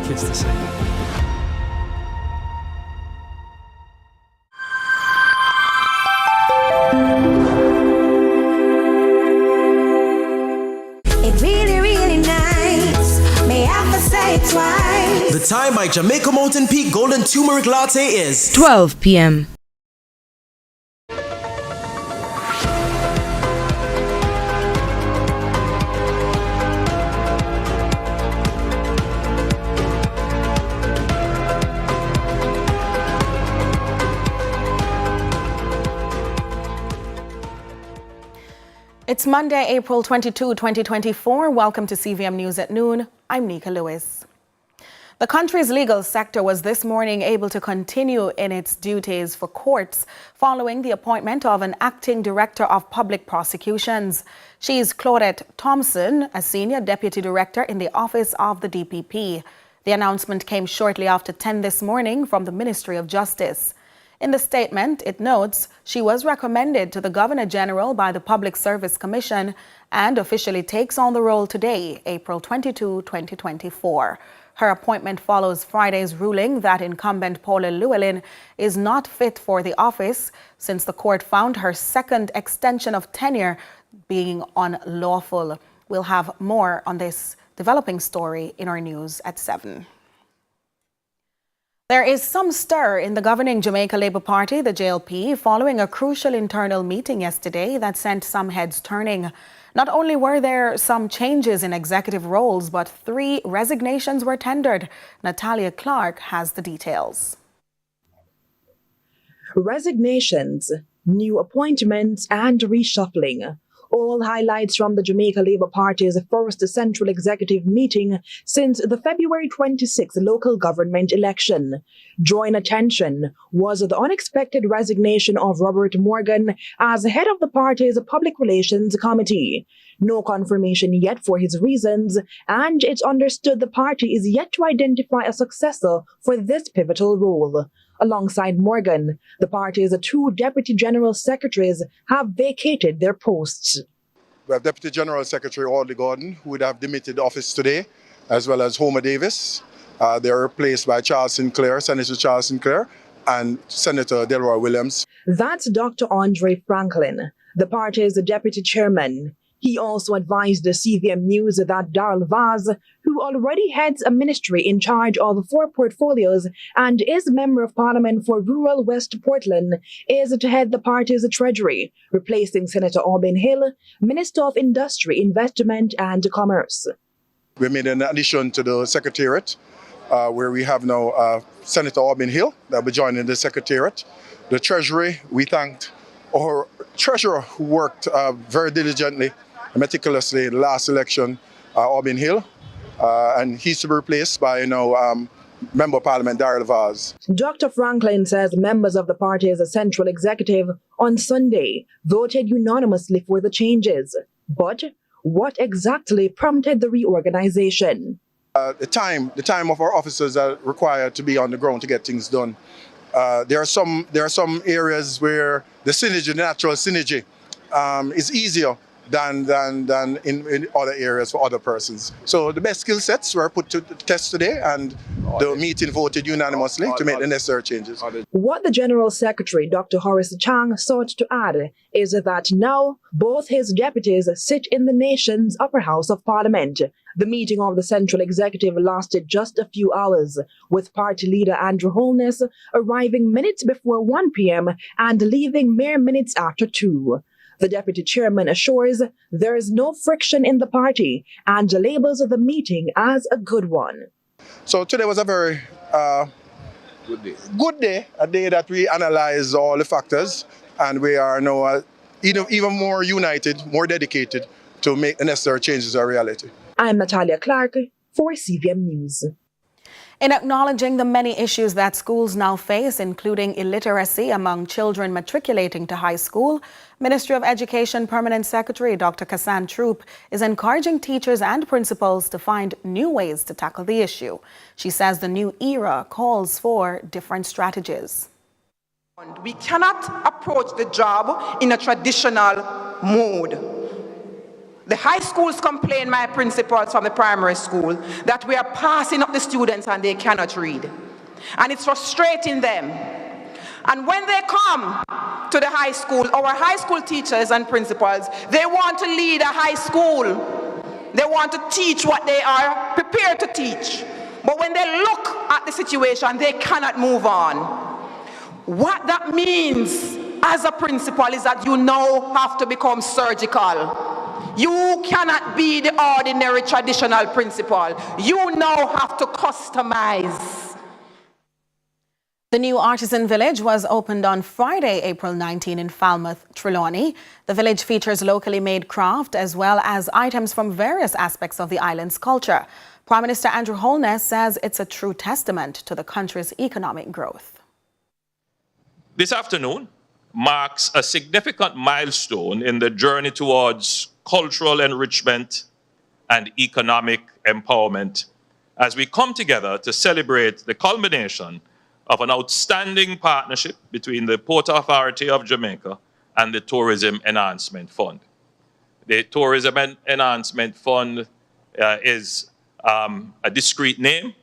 kids to see. The time by Jamaica Mountain Peak Golden Turmeric Latte is 12 p.m. It's Monday, April 22, 2024. Welcome to CVM News at noon. I'm Nika Lewis. The country's legal sector was this morning able to continue in its duties for courts following the appointment of an acting director of public prosecutions. She's Claudette Thompson, a senior deputy director in the office of the DPP. The announcement came shortly after 10 this morning from the Ministry of Justice. In the statement, it notes she was recommended to the Governor General by the Public Service Commission and officially takes on the role today, April 22, 2024. Her appointment follows Friday's ruling that incumbent Paula Llewellyn is not fit for the office since the court found her second extension of tenure being unlawful. We'll have more on this developing story in our news at 7. There is some stir in the governing Jamaica Labour Party, the JLP, following a crucial internal meeting yesterday that sent some heads turning. Not only were there some changes in executive roles, but 3 resignations were tendered. Natalia Clark has the details. Resignations, new appointments and reshuffling. All highlights from the Jamaica Labour Party's first central executive meeting since the February 26 local government election. Drawing attention was the unexpected resignation of Robert Morgan as head of the party's Public Relations Committee. No confirmation yet for his reasons, and it's understood the party is yet to identify a successor for this pivotal role. Alongside Morgan, the party's 2 deputy general secretaries have vacated their posts. We have Deputy General Secretary Audley Gordon, who would have demitted office today, as well as Homer Davis. They are replaced by Charles Sinclair, Senator Charles Sinclair, and Senator Delroy Williams. That's Dr. Andre Franklin, the party's deputy chairman. He also advised the CVM News that Darrell Vaz, who already heads a ministry in charge of 4 portfolios and is Member of Parliament for Rural West Portland, is to head the party's treasury, replacing Senator Aubin Hill, Minister of Industry, Investment and Commerce. We made an addition to the Secretariat, where we have now Senator Aubin Hill that will be joining the Secretariat. The Treasury, we thanked our Treasurer who worked very diligently meticulously in the last election, Aubin Hill, and he's to be replaced by Member of Parliament Darrell Vaz. Dr. Franklin says members of the party's central executive on Sunday voted unanimously for the changes. But what exactly prompted the reorganization? The time of our officers are required to be on the ground to get things done. There are some areas where the natural synergy is easier than in other areas for other persons. So the best skill sets were put to the test today, and the meeting voted unanimously to make the necessary changes. What the General Secretary, Dr. Horace Chang, sought to add is that now both his deputies sit in the nation's upper house of Parliament. The meeting of the Central Executive lasted just a few hours, with party leader Andrew Holness arriving minutes before 1 p.m. and leaving mere minutes after 2. The deputy chairman assures there is no friction in the party and labels the meeting as a good one. So today was a very good day, a day that we analyze all the factors, and we are now even more united, more dedicated to make the necessary changes a reality. I'm Natalia Clark for CVM News. In acknowledging the many issues that schools now face, including illiteracy among children matriculating to high school, Ministry of Education Permanent Secretary Dr. Kassan Troop is encouraging teachers and principals to find new ways to tackle the issue. She says the new era calls for different strategies. We cannot approach the job in a traditional mode. The high schools complain, my principals from the primary school, that we are passing up the students and they cannot read. And it's frustrating them. And when they come to the high school, our high school teachers and principals, they want to lead a high school. They want to teach what they are prepared to teach. But when they look at the situation, they cannot move on. What that means as a principal is that you now have to become surgical. You cannot be the ordinary traditional principal. You now have to customize. The new artisan village was opened on Friday, April 19 in Falmouth, Trelawney. The village features locally made craft as well as items from various aspects of the island's culture. Prime Minister Andrew Holness says it's a true testament to the country's economic growth. This afternoon marks a significant milestone in the journey towards cultural enrichment and economic empowerment as we come together to celebrate the culmination of an outstanding partnership between the Port Authority of Jamaica and the Tourism Enhancement Fund. The Tourism Enhancement Fund is a discrete name,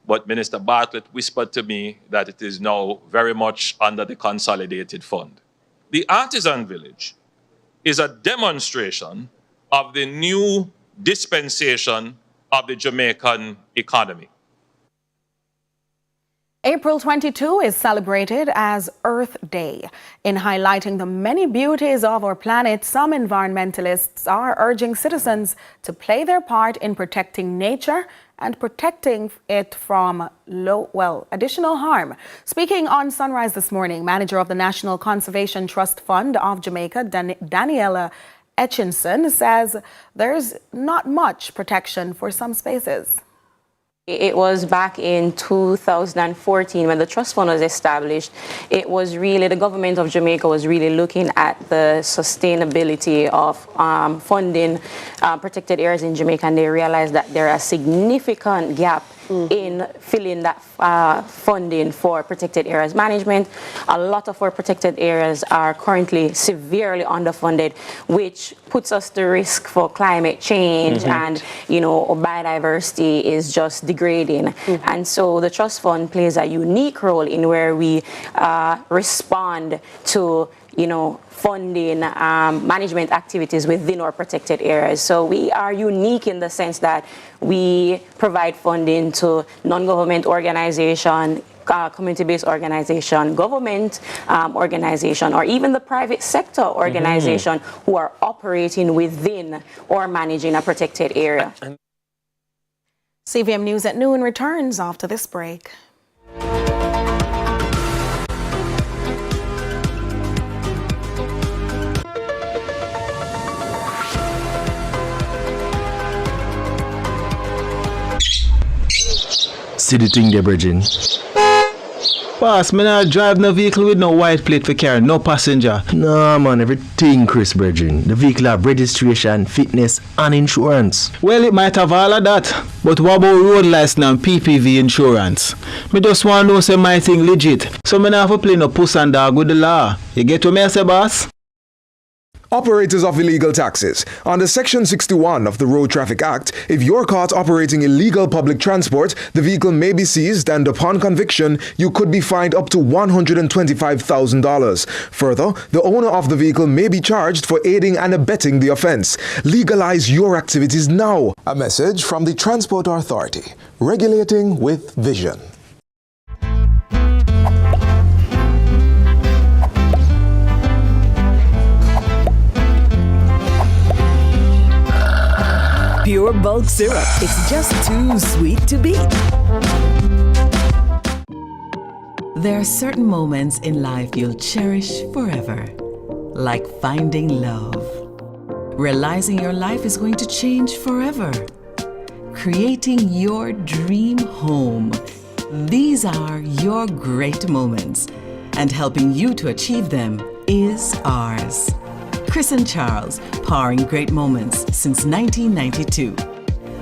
but Minister Bartlett whispered to me that it is now very much under the Consolidated Fund. The Artisan Village is a demonstration of the new dispensation of the Jamaican economy. April 22 is celebrated as Earth Day. In highlighting the many beauties of our planet, some environmentalists are urging citizens to play their part in protecting nature and protecting it from additional harm. Speaking on Sunrise this morning, manager of the National Conservation Trust Fund of Jamaica, Daniela Etchinson, says there's not much protection for some spaces. It was back in 2014 when the trust fund was established. It was really, the government of Jamaica was really looking at the sustainability of funding protected areas in Jamaica, and they realized that there are a significant gap in filling that funding for protected areas management. A lot of our protected areas are currently severely underfunded, which puts us to risk for climate change and, you know, biodiversity is just degrading. And so the trust fund plays a unique role in where we respond to, you know, funding management activities within our protected areas. So we are unique in the sense that we provide funding to non-government organization, community-based organization, government organization, or even the private sector organization who are operating within or managing a protected area. CVM News at Noon returns after this break. See the thing there, Bridging. Boss, me not drive no vehicle with no white plate for carry, no passenger. Nah, man, everything, Chris, Bridging. The vehicle have registration, fitness, and insurance. Well, it might have all of that, but what about road license and PPV insurance? Me just want to know say my thing legit, so me not have to play no puss and dog with the law. You get what me say, boss? Operators of illegal taxis. Under Section 61 of the Road Traffic Act, if you're caught operating illegal public transport, the vehicle may be seized and upon conviction, you could be fined up to $125,000. Further, the owner of the vehicle may be charged for aiding and abetting the offense. Legalize your activities now. A message from the Transport Authority, regulating with vision. Pure bulk syrup. It's just too sweet to beat. There are certain moments in life you'll cherish forever. Like finding love. Realizing your life is going to change forever. Creating your dream home. These are your great moments. And helping you to achieve them is ours. Chris and Charles, powering great moments since 1992.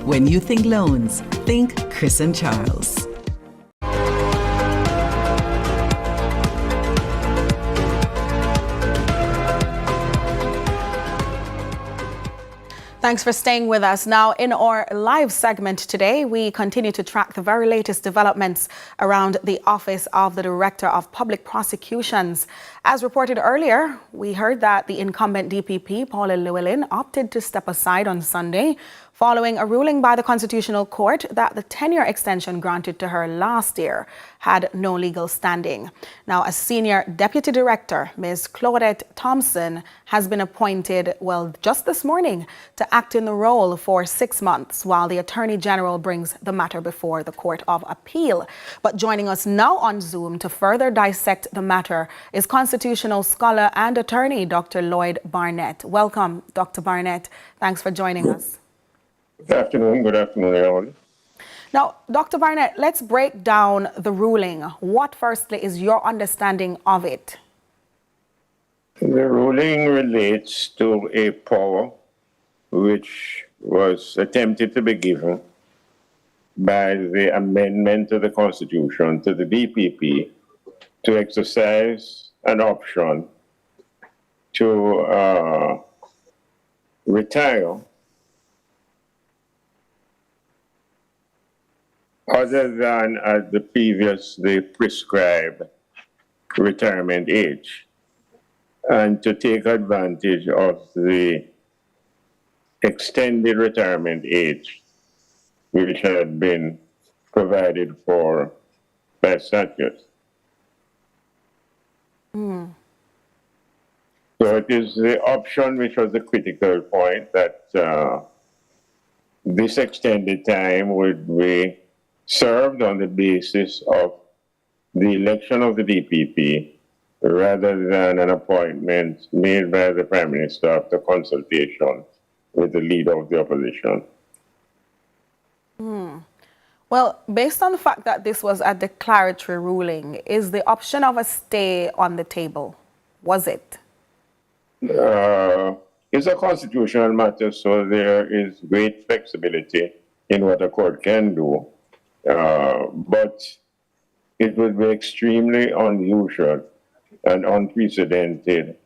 When you think loans, think Chris and Charles. Thanks for staying with us. Now, in our live segment today, we continue to track the very latest developments around the Office of the Director of Public Prosecutions. As reported earlier, we heard that the incumbent DPP, Paula Llewellyn, opted to step aside on Sunday following a ruling by the Constitutional Court that the tenure extension granted to her last year had no legal standing. Now, a senior deputy director, Ms. Claudette Thompson, has been appointed, well, just this morning, to act in the role for 6 months while the Attorney General brings the matter before the Court of Appeal. But joining us now on Zoom to further dissect the matter is constitutional scholar and attorney Dr. Lloyd Barnett. Welcome, Dr. Barnett. Thanks for joining us. Good afternoon. Good afternoon, everyone. Now, Dr. Barnett, let's break down the ruling. What, firstly, is your understanding of it? The ruling relates to a power which was attempted to be given by the amendment to the Constitution to the DPP to exercise an option to retire other than at the previously prescribed retirement age, and to take advantage of the extended retirement age which had been provided for by statute. So it is the option which was the critical point, that this extended time would be served on the basis of the election of the DPP rather than an appointment made by the Prime Minister after consultation with the leader of the opposition. Well, based on the fact that this was a declaratory ruling, is the option of a stay on the table? Was it? It's a constitutional matter, so there is great flexibility in what a court can do. But it would be extremely unusual and unprecedented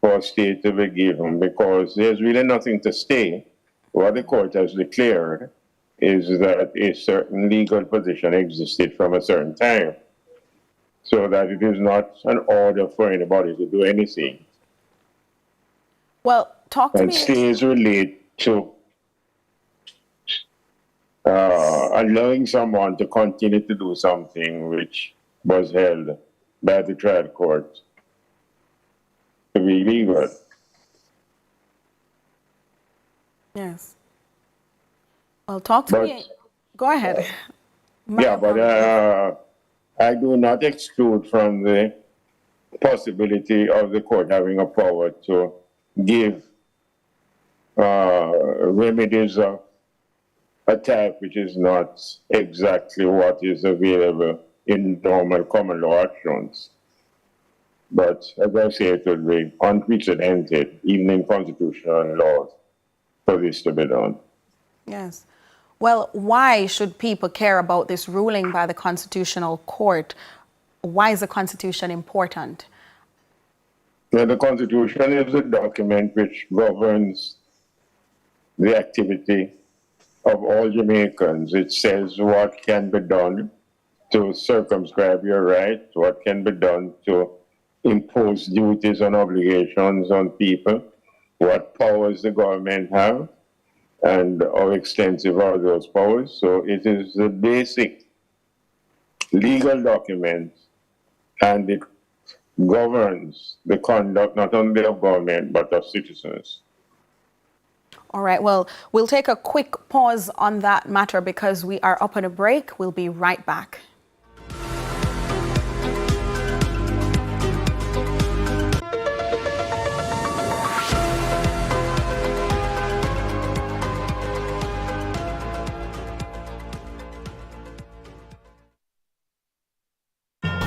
for a stay to be given, because there's really nothing to stay. What the court has declared is that a certain legal position existed from a certain time, so that it is not an order for anybody to do anything. Well, talk to me. And stays relate to allowing someone to continue to do something which was held by the trial court to be legal. Yes. Well, talk to me. Go ahead. Yeah, but I do not exclude from the possibility of the court having a power to give remedies of a type which is not exactly what is available in normal common law actions. But as I say, it would be unprecedented, even in constitutional laws, for this to be done. Yes. Well, why should people care about this ruling by the Constitutional Court? Why is the Constitution important? Well, the Constitution is a document which governs the activity of all Jamaicans. It says what can be done to circumscribe your rights, what can be done to impose duties and obligations on people, what powers the government have, and how extensive are those powers. So it is the basic legal document, and it governs the conduct not only of government but of citizens. All right, well, we'll take a quick pause on that matter because we are up on a break. We'll be right back.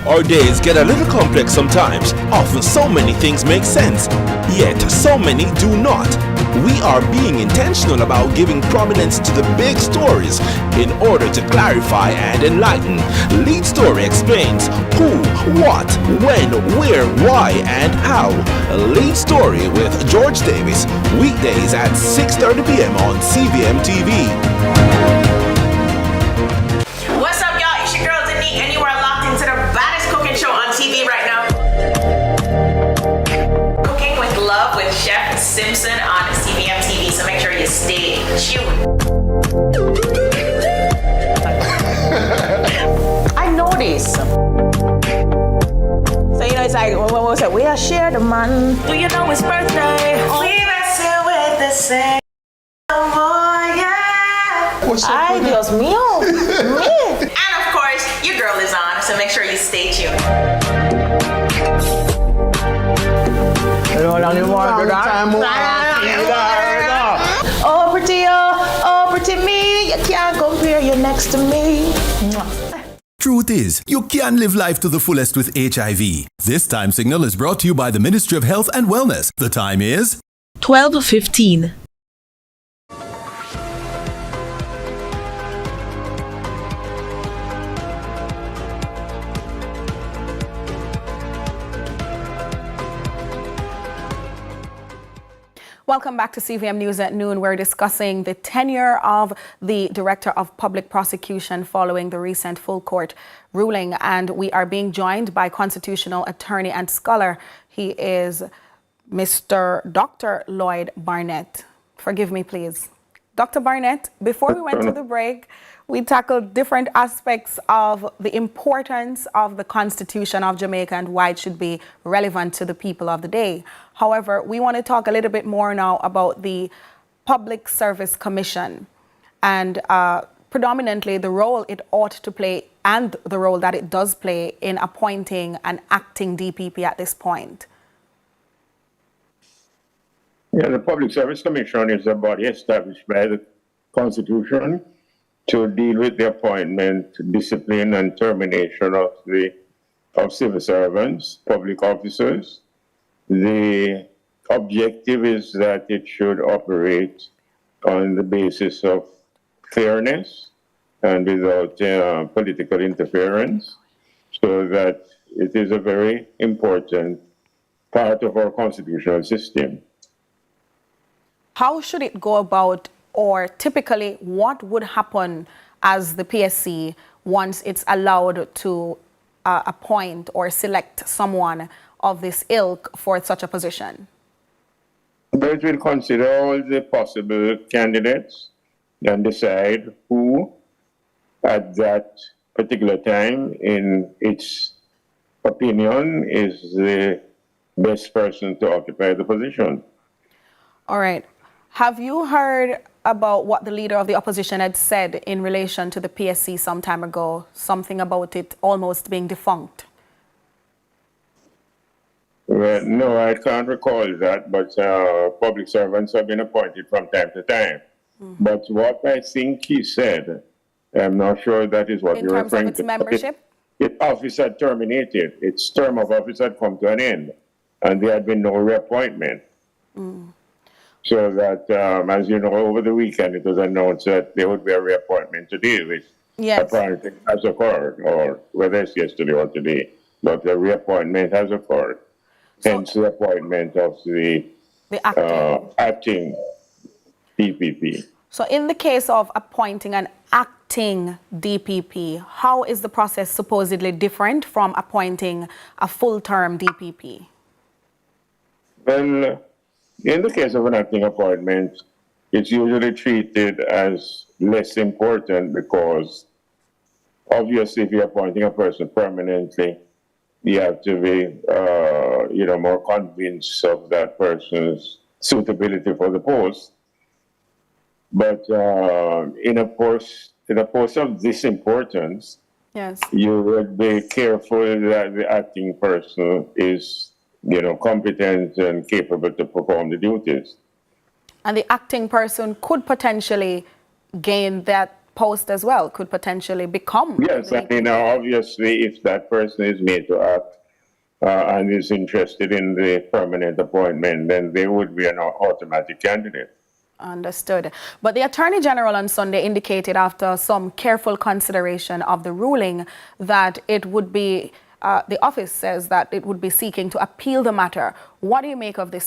Our days get a little complex sometimes. Often so many things make sense, yet so many do not. We are being intentional about giving prominence to the big stories in order to clarify and enlighten. Lead Story explains who, what, when, where, why, and how. Lead Story with George Davis, weekdays at 6:30 p.m. on CVM TV. What's up, y'all? It's your girl Danique, and you are locked into the baddest cooking show on TV right now. Cooking with Love with Chef Simpson on CVM TV, so make sure you stay tuned. I know this. So, you know, it's like when we say, we are share the man. Do you know his birthday? We wrestle with the same boy, yeah. What's up? Ay, Dios mío. Me. And of course, your girl is on, so make sure you stay tuned. Oh, pretty me. You can't compare, you're next to me. Truth is, you can live life to the fullest with HIV. This time signal is brought to you by the Ministry of Health and Wellness. The time is 12:15. Welcome back to CVM News at Noon. We're discussing the tenure of the Director of Public Prosecution following the recent full court ruling. And we are being joined by constitutional attorney and scholar. He is Mr. Dr. Lloyd Barnett. Forgive me, please. Dr. Barnett, before we went to the break, we tackled different aspects of the importance of the Constitution of Jamaica and why it should be relevant to the people of the day. However, we want to talk a little bit more now about the Public Service Commission and predominantly the role it ought to play and the role that it does play in appointing an acting DPP at this point. Yeah, the Public Service Commission is a body established by the Constitution to deal with the appointment, discipline, and termination of civil servants, public officers. The objective is that it should operate on the basis of fairness and without political interference, so that it is a very important part of our constitutional system. How should it go about, or typically what would happen as the PSC once it's allowed to appoint or select someone of this ilk for such a position? But it will consider all the possible candidates and decide who at that particular time, in its opinion, is the best person to occupy the position. All right. Have you heard about what the leader of the opposition had said in relation to the PSC some time ago? Something about it almost being defunct. Well, no, I can't recall that, but public servants have been appointed from time to time. Mm-hmm. But what I think he said, I'm not sure that is what you're referring to. In terms of its membership? Its office had terminated. Its term of office had come to an end, and there had been no reappointment. Mm. So that, as you know, over the weekend it was announced that there would be a reappointment today, which apparently has occurred, or whether it's yesterday or today, but the reappointment has occurred. Hence the appointment of the acting DPP. So in the case of appointing an acting DPP, how is the process supposedly different from appointing a full-term DPP? Well, in the case of an acting appointment, it's usually treated as less important because obviously if you're appointing a person permanently, you have to be, more convinced of that person's suitability for the post. But in a post of this importance, you would be careful that the acting person is competent and capable to perform the duties. And the acting person could potentially gain that post as well could potentially become. Yes, I mean, obviously, if that person is made to act and is interested in the permanent appointment, then they would be an automatic candidate. Understood. But the Attorney General on Sunday indicated after some careful consideration of the ruling that it would be, the office says that it would be seeking to appeal the matter. What do you make of this?